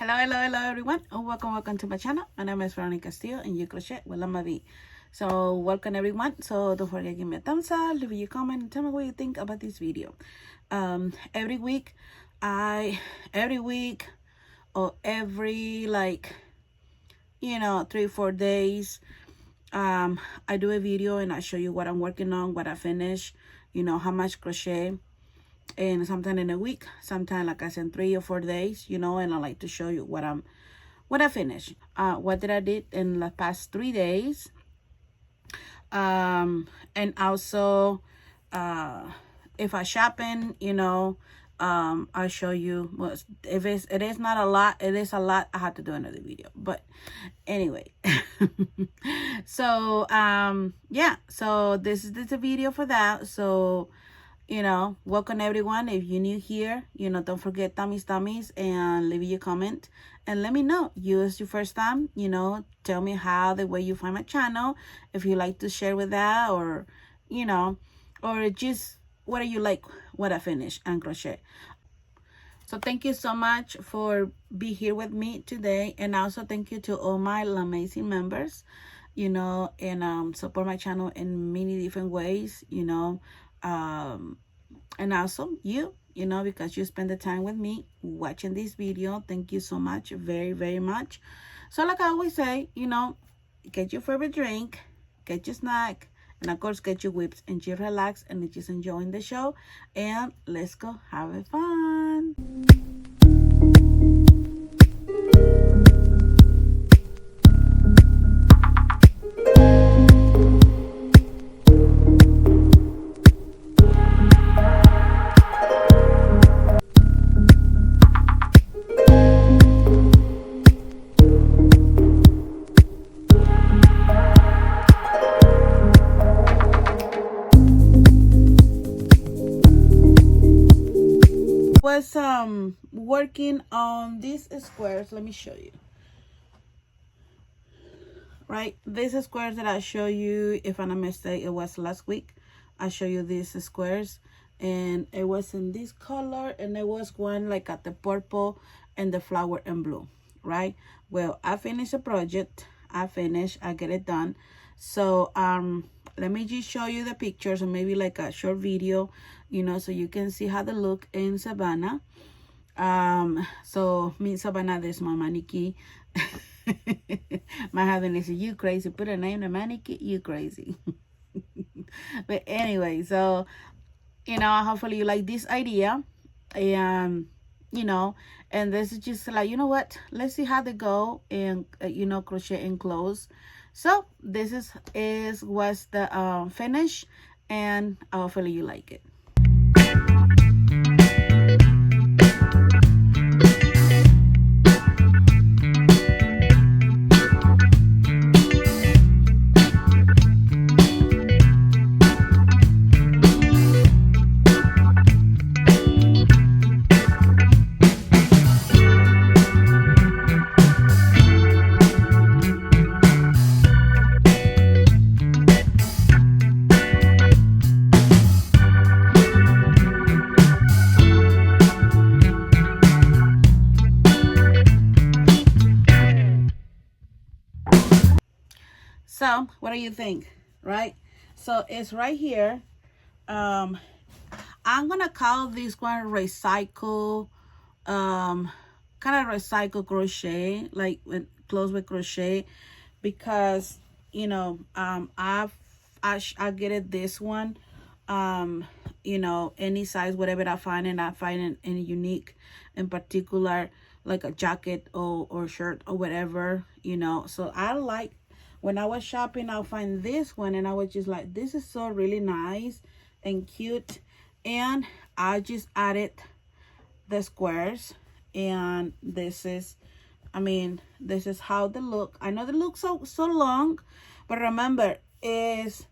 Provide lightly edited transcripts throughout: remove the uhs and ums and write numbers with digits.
Hello everyone, and welcome to my channel. My name is Veronica Castillo and you crochet with Lama V. So welcome everyone. So don't forget to give me a thumbs up, leave a comment, and tell me what you think about this video. Every week or every 3-4 days, I do a video and I show you what I'm working on, what I finished, how much crochet. And sometime in a week, sometime like I said, 3 or 4 days, and I like to show you what I finished, what did I did in the past 3 days, and also if I shopping, I'll show you. Well, if it is not a lot, it is a lot, I have to do another video. But anyway, so yeah, so this is a video for that. So welcome everyone. If you're new here, don't forget tummies and leave your comment and let me know it's your first time. Tell me how the way you find my channel, if you like to share with that, or or just what do you like, what I finished and crochet. So thank you so much for being here with me today, and also thank you to all my amazing members, and support my channel in many different ways, and also you because you spend the time with me watching this video. Thank you so much, very, very much. So like I always say, get your favorite drink, get your snack, and of course get your whips, and just relax and just enjoying the show, and let's go have a fun. Was working on these squares. Let me show you. Right, these squares that I show you, if I'm not mistaken, it was last week. I show you these squares, and it was in this color, and it was one like at the purple and the flower and blue. Right, well, I finished the project. I get it done. So let me just show you the pictures, or maybe like a short video, so you can see how they look in Savannah. So me in Savannah, there's my mannequin. My husband is, you crazy, put a name to mannequin, you crazy. But anyway, so hopefully you like this idea, and and this is just like, what, let's see how they go, and crochet and clothes. So this was the finish, and hopefully you like it. So what do you think? Right, so it's right here. I'm gonna call this one recycle, kind of recycle crochet, like with clothes with crochet, because I get it, this one, any size, whatever I find, and I find it in unique, in particular, like a jacket or shirt or whatever, so I like, when I was shopping, I'll find this one, and I was just like, this is so really nice and cute. And I just added the squares, and this is how they look. I know they look so long, but remember, is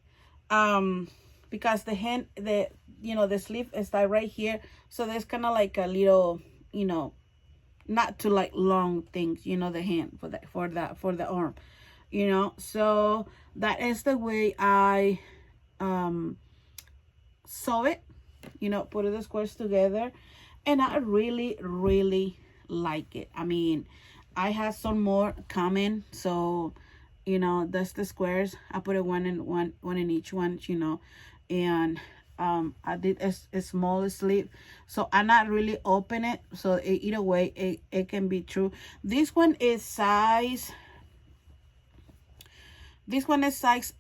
because the hand, the sleeve is right here, so there's kind of like a little, not too like long things, the hand for the arm. So that is the way I sew it, put the squares together, and I really, really like it. I mean, I have some more coming, so you know, that's the squares. I put it one in each one, you know, and I did a small sleeve, so I not really open it, so either way it can be true. This one is size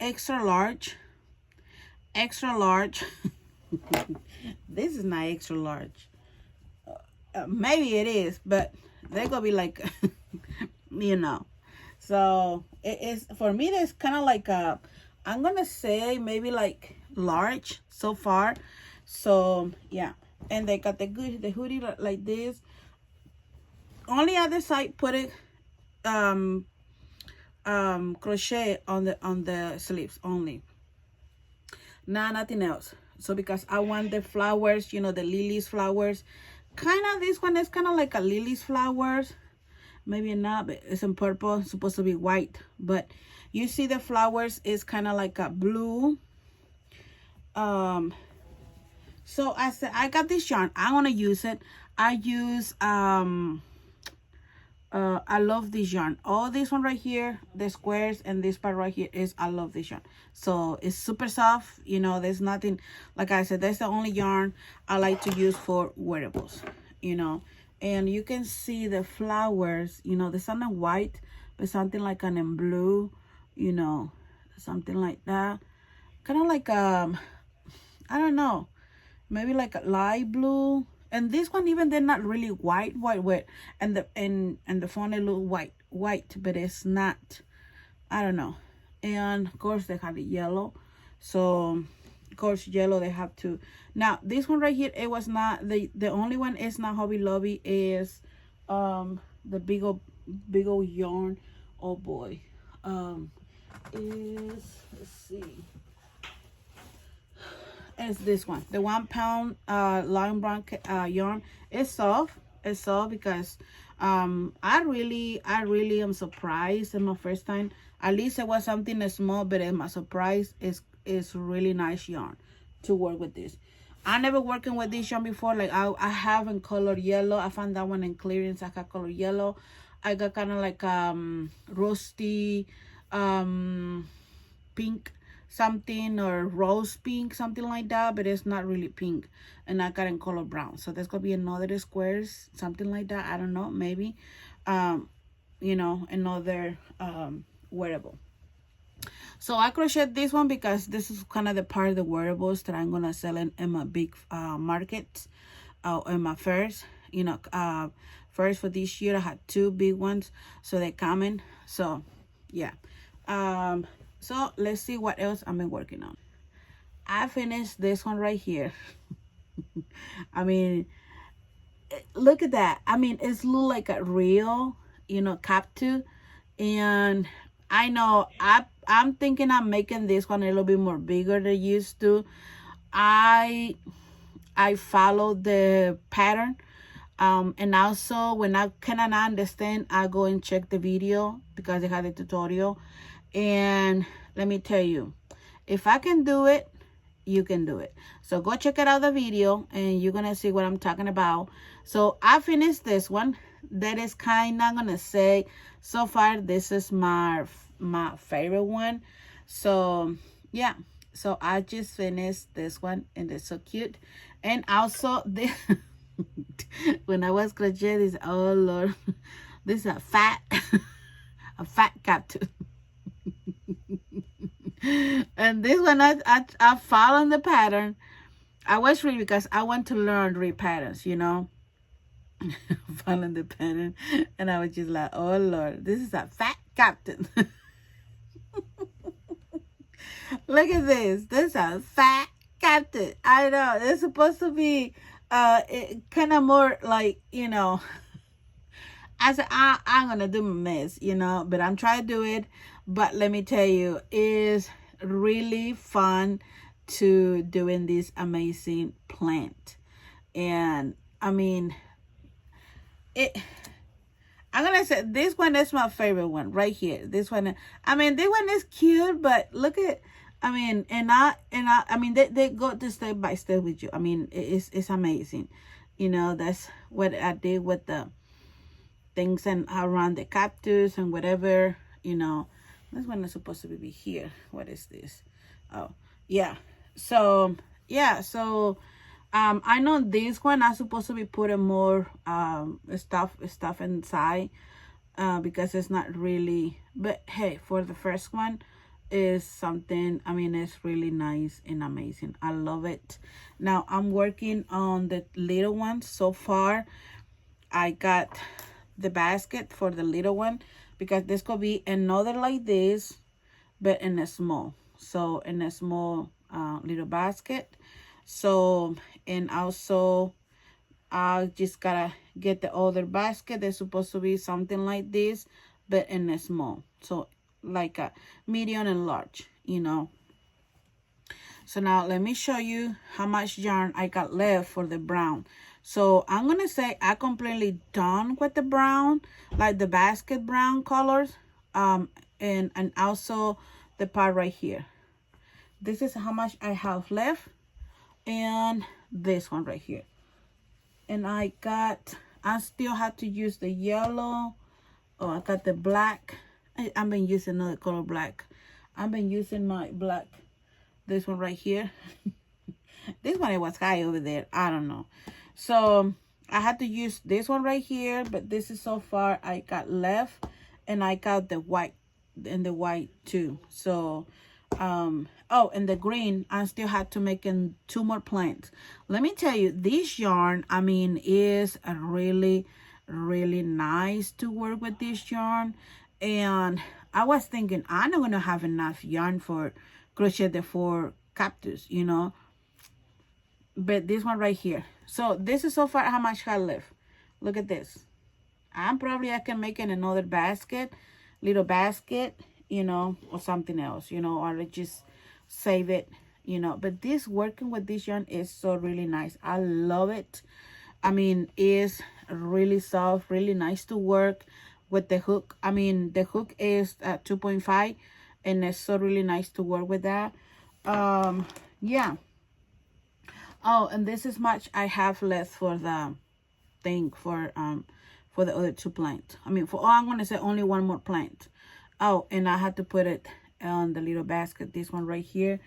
extra large. This is not extra large. Maybe it is, but they're gonna be like you know, so it is for me. That's kind of like a, I'm gonna say maybe like large so far. So yeah, and they got the hoodie like this. On the other side, put it crochet on the sleeves only, nothing else. So because I want the flowers, you know, the lilies flowers, kind of, this one is kind of like a lilies flowers, maybe not, but it's in purple. It's supposed to be white, but you see the flowers is kind of like a blue. So I said I got this yarn, I want to use it. I use I love this yarn. All this one right here, the squares, and this part right here is, I love this yarn. So it's super soft, you know. There's nothing, like I said, that's the only yarn I like to use for wearables, you know. And you can see the flowers, you know, there's something white, but something like an in blue, you know, something like that. Kind of like I don't know, maybe like a light blue. And this one, even they're not really white, and the phone, it look white, but it's not. I don't know. And of course they have the yellow, so of course yellow they have to. Now this one right here, it was not the only one is not Hobby Lobby, is the big old yarn. Oh boy, is, let's see. Is this one, the 1 pound lime brown yarn. It's soft because I really am surprised in my first time. At least it was something small, but in my surprise is really nice yarn to work with this. I never working with this yarn before. Like I have in color yellow. I found that one in clearance. I got color yellow. I got kind of like rusty pink something, or rose pink, something like that, but it's not really pink. And I got in color brown, so there's gonna be another squares, something like that. I don't know, maybe you know, another wearable. So I crocheted this one because this is kind of the part of the wearables that I'm gonna sell in my big market, in my fairs, you know. First for this year I had 2 big ones, so they're coming. So yeah, so let's see what else I've been working on. I finished this one right here. I mean, look at that. I mean, it's look like a real, you know, Cactus. And I know I'm thinking I'm making this one a little bit more bigger than used to. I follow the pattern. And also when I cannot understand, I go and check the video because they have the tutorial. And let me tell you, if I can do it, you can do it. So go check it out, the video, and you're gonna see what I'm talking about. So I finished this one. That is kind of gonna say, so far this is my favorite one. So yeah, so I just finished this one, and it's so cute. And also this when I was crocheting this, oh Lord, this is a fat Cactus. And this one I followed the pattern. I was reading because I want to learn read patterns, you know. Following the pattern, and I was just like, oh Lord, this is a fat Cactus. Look at this. This is a fat Cactus. I know it's supposed to be kind of more like, you know. I said I'm gonna do my mess, you know, but I'm trying to do it. But let me tell you, it's really fun to doing this amazing plant. And I mean, I'm gonna say this one is my favorite one right here. This one, I mean, this one is cute, but look at, I mean, I mean, they go to step by step with you. I mean, it's amazing. You know, that's what I did with the things and around the cactus and whatever, you know. This one is supposed to be here. What is this? Oh, yeah. So yeah, so I know this one I'm supposed to be putting more stuff inside, because it's not really, but hey, for the first one is something, I mean, it's really nice and amazing. I love it. Now I'm working on the little one. So far I got the basket for the little one, because this could be another like this, but in a small, so in a small little basket. So, and also I just gotta get the other basket. They're supposed to be something like this, but in a small, so like a medium and large, you know. So now let me show you how much yarn I got left for the brown. So I'm gonna say I completely done with the brown, like the basket brown colors, and also the part right here. This is how much I have left, and this one right here. And I still had to use the yellow. Oh, I got the black. I've been using another color black. I've been using my black, this one right here. This one, it was high over there, I don't know. So I had to use this one right here, but this is so far I got left, and I got the white, and the white too. So oh, and the green, I still had to make in 2 more plants. Let me tell you, this yarn, I mean, is a really nice to work with this yarn. And I was thinking I'm not gonna have enough yarn for crochet the 4 cactus, you know, but this one right here. So this is so far how much I left. Look at this. I can make in another basket, little basket, you know, or something else, you know, or just save it, you know. But this, working with this yarn is so really nice. I love it. I mean, it's really soft, really nice to work with the hook. I mean, the hook is at 2.5, and it's so really nice to work with that. Yeah. Oh, and this is much I have left for the thing for the other 2 plants. I mean, for, oh, I'm gonna say only 1 more plant. Oh, and I had to put it on the little basket, this one right here.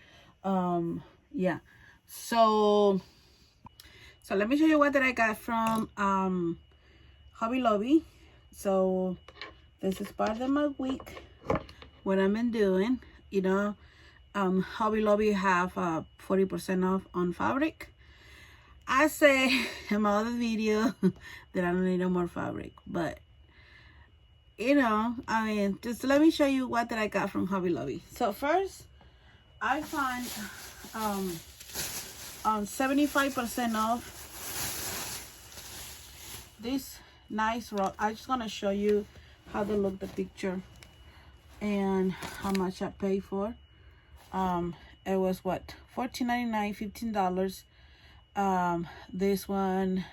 Yeah. So let me show you what that I got from Hobby Lobby. So this is part of my week, what I've been doing, you know. Hobby Lobby have 40% off on fabric. I say in my other video that I don't need no more fabric, but you know, I mean, just let me show you what that I got from Hobby Lobby. So first, I find on 75% off this nice rock. I just gonna show you how they look, the picture, and how much I paid for. It was what, $14.99, $15. This one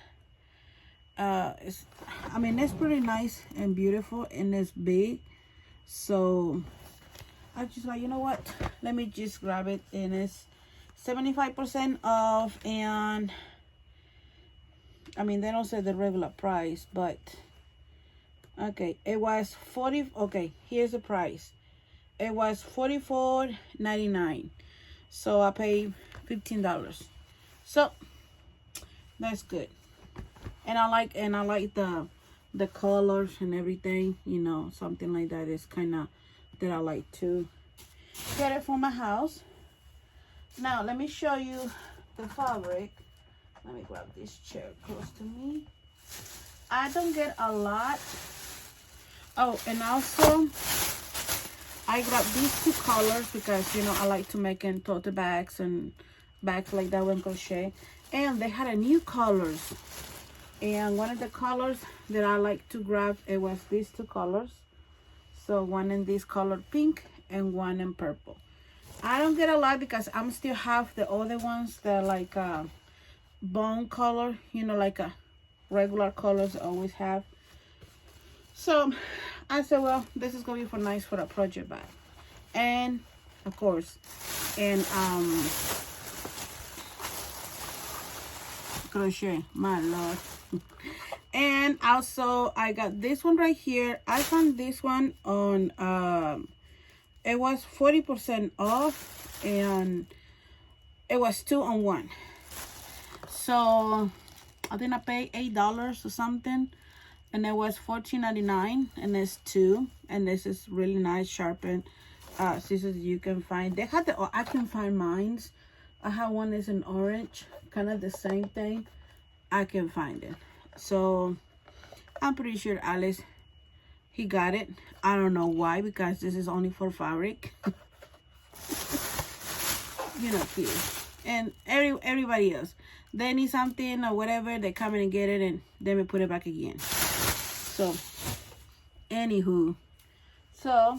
is, I mean, it's pretty nice and beautiful, and it's big. So I just like, you know what, let me just grab it. And it's 75% off, and I mean, they don't say the regular price, but okay, it was 40. Okay, here's the price. It was $44.99, so I paid $15. So that's good. And I like the colors and everything, you know, something like that is kind of that I like to get it for my house. Now let me show you the fabric. Let me grab this chair close to me. I don't get a lot. Oh, and also I grabbed these 2 colors because, you know, I like to make in tote bags and bags like that with crochet. And they had a new colors. And one of the colors that I like to grab, it was these 2 colors. So one in this color pink and one in purple. I don't get a lot because I'm still have the other ones that are like bone color, you know, like a regular colors I always have. So I said, well, this is gonna be for nice for a project bag. And of course, and crochet, my lord. And also I got this one right here. I found this one on it was 40% off, and it was 2 on 1. So I think I paid $8 or something, and it was $14.99, and it's 2. And this is really nice sharpened scissors you can find. They had I can find mines. I have one that's in orange, kind of the same thing. I can find it. So I'm pretty sure Alice, he got it. I don't know why, because this is only for fabric. You know, kids and everybody else, they need something or whatever, they come in and get it, and then we put it back again. So anywho, so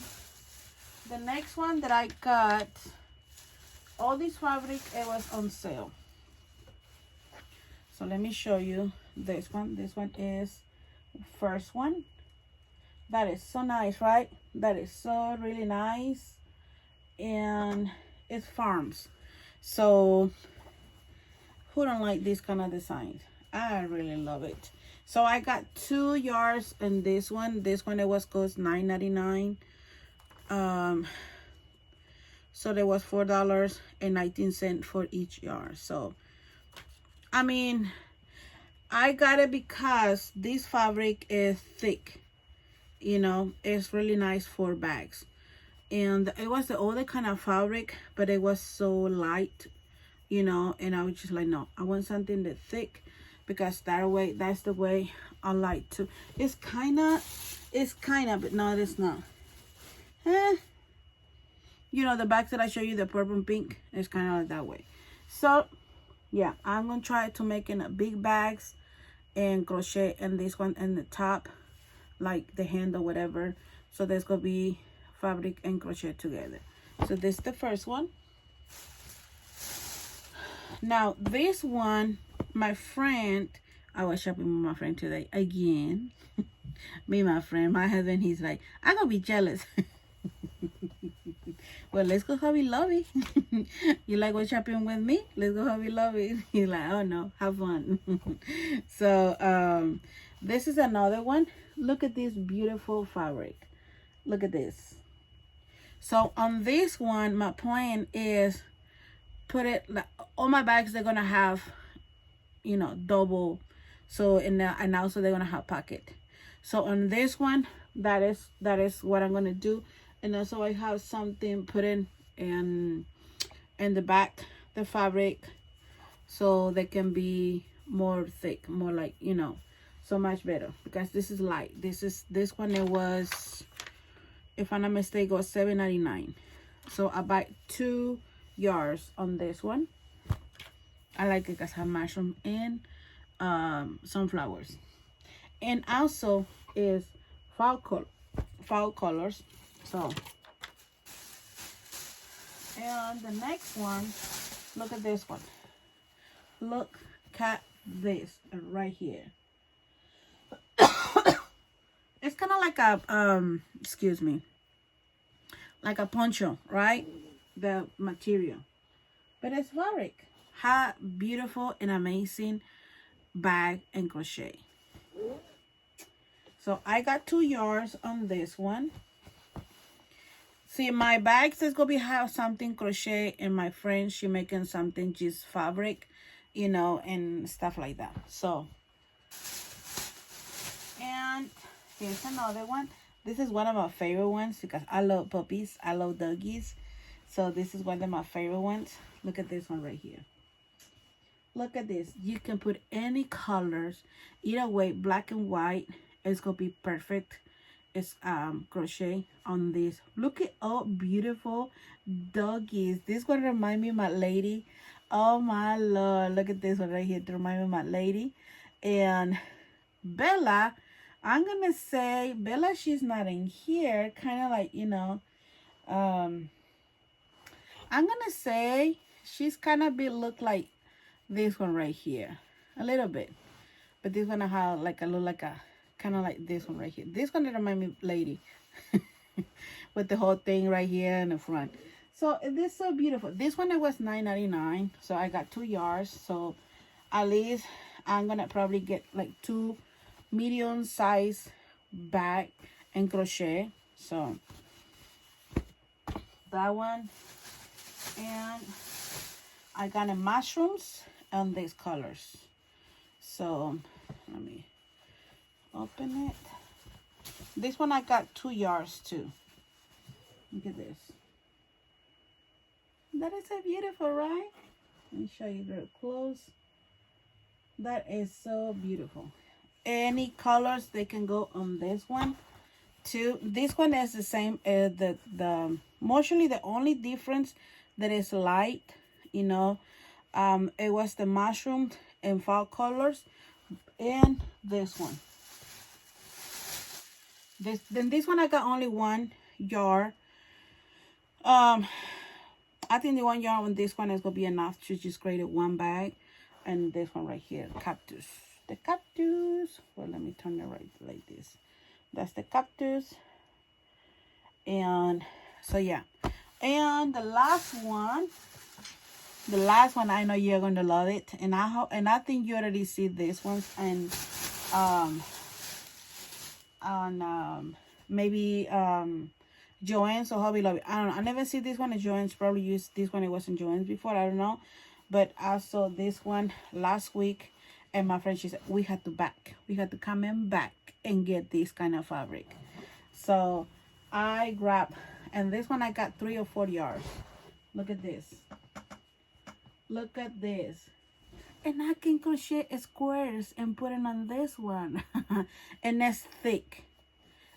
the next one that I got, all this fabric, it was on sale. So let me show you this one. This one is first one. That is so nice, right? That is so really nice. And it's farms. So who don't like this kind of design? I really love it. So I got 2 yards in this one. This one, it was cost $9.99. So there was $4.19 for each yard. So I mean, I got it because this fabric is thick. You know, it's really nice for bags. And it was the other kind of fabric, but it was so light, you know, and I was just like, no, I want something that's thick, because that's the way I like to. It's kind of, but no, it's not. You know, the bags that I show you, the purple and pink, it's kind of like that way. So yeah, I'm gonna try to make in a big bags and crochet and this one in the top, like the handle, whatever. So there's gonna be fabric and crochet together. So this is the first one. Now this one, my friend, I was shopping with my friend today again. Me, my friend, my husband, he's like, I'm gonna be jealous. Well, let's go Hobby Lobby. You like what shopping with me? Let's go Hobby Lobby. He's like, oh no, have fun. So this is another one. Look at this beautiful fabric. Look at this. So on this one, my plan is put it, all my bags, they're gonna have, you know, double. So and also they're gonna have pocket. So on this one, that is what I'm gonna do. And also I have something put in the back, the fabric, so they can be more thick, more like, you know, so much better, because this is light. This one, it was, if I'm not mistaken, was $7.99. So I buy 2 yards on this one. I like it because I have mushroom and sunflowers, and also is fall colors. So, and the next one, look at this one. Look at this right here. It's kind of like a excuse me, like a poncho, right? The material, but it's fabric. How beautiful and amazing bag and crochet. So I got 2 yards on this one. See, my bags is gonna be have something crochet, and my friend, she making something just fabric, you know, and stuff like that. So, and here's another one. This is one of my favorite ones because I love puppies. I love doggies. So this is one of my favorite ones. Look at this one right here. Look at this. You can put any colors, either way, black and white. It's gonna be perfect. It's crochet on this. Look at all beautiful doggies. This one remind me of my lady. Oh my lord, look at this one right here to remind me of my lady. And Bella, I'm gonna say Bella, she's not in here, kind of like, you know, I'm gonna say she's kind of look like this one right here a little bit, but this one I have like a look like a kind of like this one right here. This one remind me of lady with the whole thing right here in the front. So this is so beautiful. This one, it was $9.99. So I got 2 yards. So at least I'm gonna probably get like 2 medium size bag in crochet. So that one, and I got a mushrooms and these colors. So let me open it. This one I got 2 yards too. Look at this. That is so beautiful, right? Let me show you real close. That is so beautiful. Any colors they can go on this one too. This one is the same as the mostly the only difference that is light, you know, it was the mushroom and fall colors, and this one. This one I got only 1 yard. I think the 1 yard on this one is gonna be enough to just create one bag. And this one right here, cactus. The cactus. Well, let me turn it right like this. That's the cactus. And so yeah. And the last one I know you're gonna love it. And I think you already see this one and maybe Joann's or Hobby Lobby. I don't know. I never see this one at Joann's. Probably used this one. It wasn't Joann's before. I don't know. But I saw this one last week, and my friend, she said, we had to come in back and get this kind of fabric. So I grabbed, and this one I got 3 or 4 yards. Look at this. Look at this. And I can crochet squares and put it on this one. And it's thick.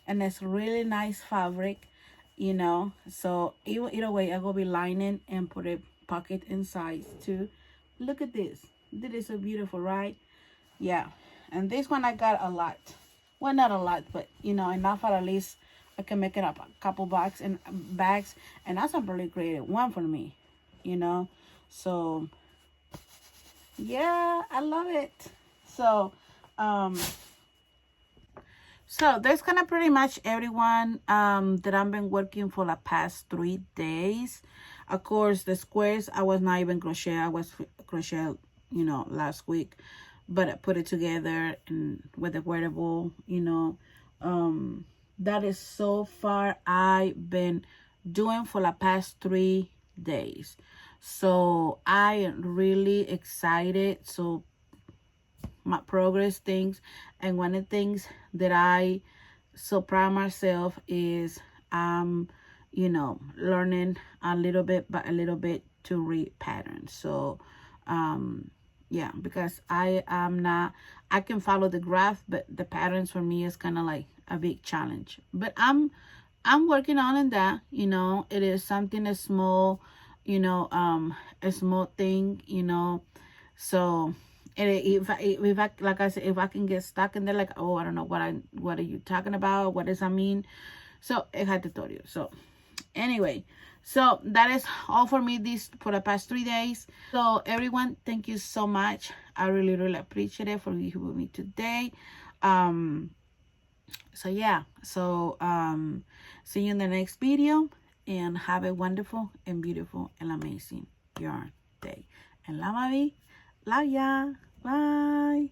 And it's really nice fabric, you know. So either way, I'm going to be lining and put a pocket inside too. Look at this. This is so beautiful, right? Yeah. And this one I got a lot. Well, not a lot, but you know, enough at least I can make it up a couple bags, and that's a really great one for me, you know. So yeah, I love it. So so that's kind of pretty much everyone that I've been working for the past 3 days. Of course, the squares I was not even crochet. I was crochet, you know, last week, but I put it together and with a wearable, you know. That is so far I've been doing for the past 3 days. So I am really excited. So my progress things, and one of the things that I so proud of myself is you know, learning a little bit by a little bit to read patterns. So yeah, because I can follow the graph, but the patterns for me is kind of like a big challenge. But I'm working on that, you know. It is something as small, you know, a small thing, you know. So if I like I said, if I can get stuck in there like, oh, I don't know what are you talking about, what does that mean? So I had to tell you. So anyway, so that is all for me for the past 3 days. So everyone, thank you so much. I really, really appreciate it for you with me today. So yeah, so see you in the next video, and have a wonderful and beautiful and amazing yarn day. And la mavi, love ya, bye.